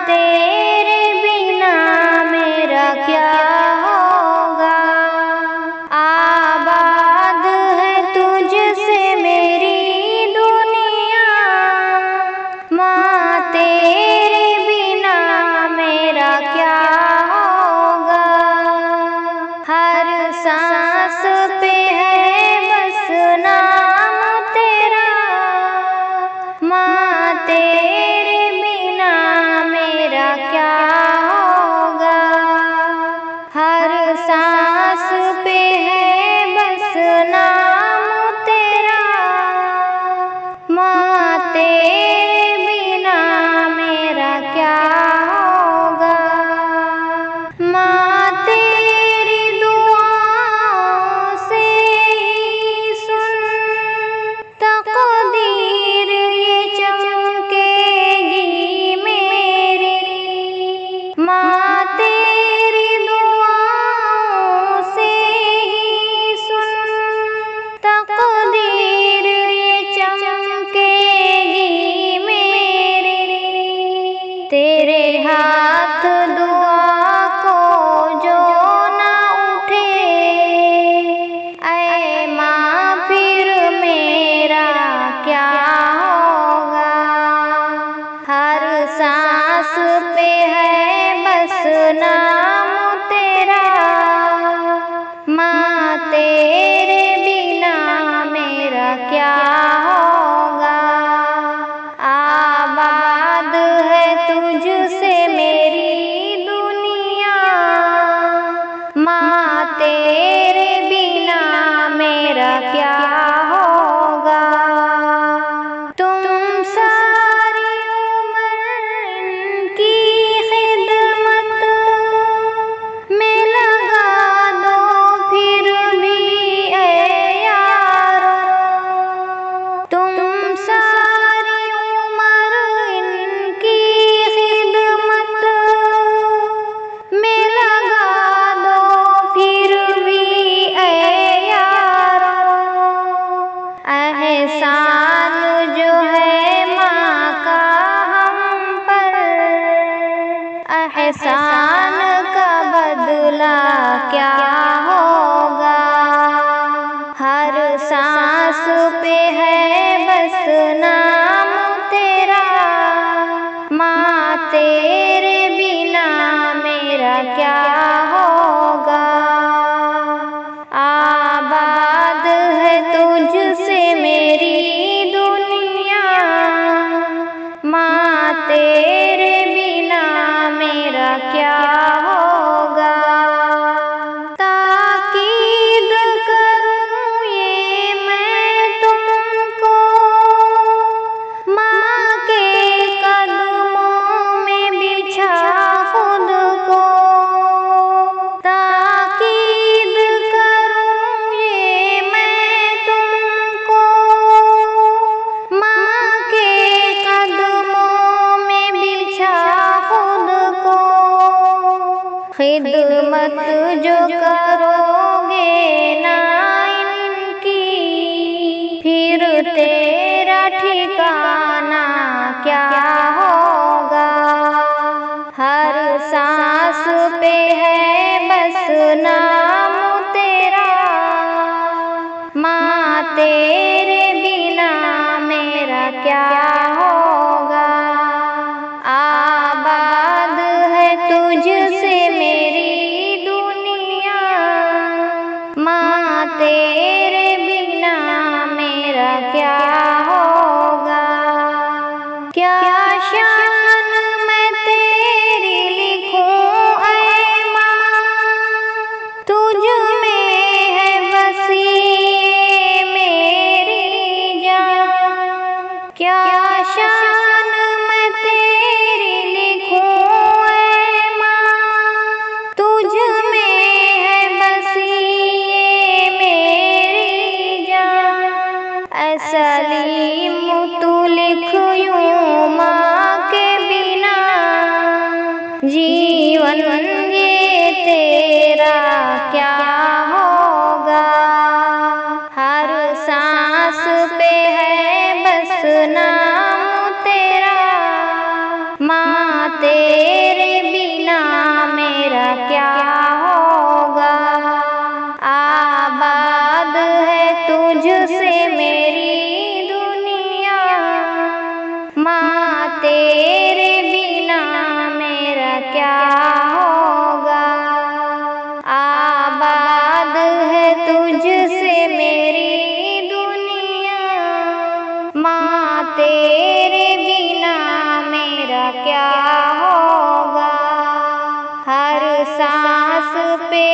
तेरे बिना मेरा क्या होगा। आबाद है तुझसे मेरी दुनिया, माँ तेरे बिना मेरा क्या होगा। हर सांस पे है बस नाम तेरा, माँ तेरे बिना मेरा क्या होगा। हर सांस पे है बस नाम तेरा, माँ तेरे बिना मेरा क्या होगा। माँ तेरी दुआओं से ही सुन तकदीर ये चमकेगी मेरी। माँ तेरी दुआओं से ही सुन तकदीर ये चमकेगी मेरी। तेरे हाथ दुआ को जो ना उठे, ऐ माँ फिर मेरा क्या होगा। हर सांस पे है बस नाम तेरा, माँ तेरे बिना मेरा क्या होगा। आबाद है तुझसे मेरी दुनिया, माँ तेरे बिना मेरा क्या होगा। तुम सारी उम्र इनकी खिदमत में लगा दो फिर भी ऐ यारो। तुम सारी उम्र इनकी खिदमत में लगा दो फिर भी ऐ यारो। एहसान जो है माँ का हम पर, एहसान का बदला क्या होगा। हर सांस पे है बस नाम तेरा, माँ तेरे बिना मेरा क्या होगा। आबाद है तुझसे मेरी दुनिया, माँ तेरे बिना मेरा क्या होगा। ताकीद करूँ ये मैं तुमको, माँ के कदमों में बिछा खुद को। ताकीद करूँ ये मैं तुमको, माँ के कदमों में बिछा खुद को। खिदमत जो करोगे ना इनकी, फिर तेरा ठिकाना क्या होगा। हर सांस पे है बस नाम तेरा, माँ तेरे बिना मेरा क्या होगा। आबाद है तुझसे मेरी दुनिया, माँ तेरे बिना मेरा क्या होगा। क्या शान मैं तेरी लिखूं ऐ माँ, तुझ में है बसी ये मेरी जान। क्या शान मैं तेरी लिखूं ऐ माँ, तुझ में है बसी ये मेरी जान। ऐ सलीम तू लिख यूं माँ के बिना, जीवन ये तेरा क्या होगा। हर सांस पे है बस नाम तेरा, माँ तेरे बिना मेरा क्या होगा। आबाद है तुझसे मेरी दुनिया, माँ तेरे बिना मेरा क्या होगा। आबाद है तुझसे मेरी दुनिया, माँ तेरे बिना मेरा क्या होगा। हर सांस पे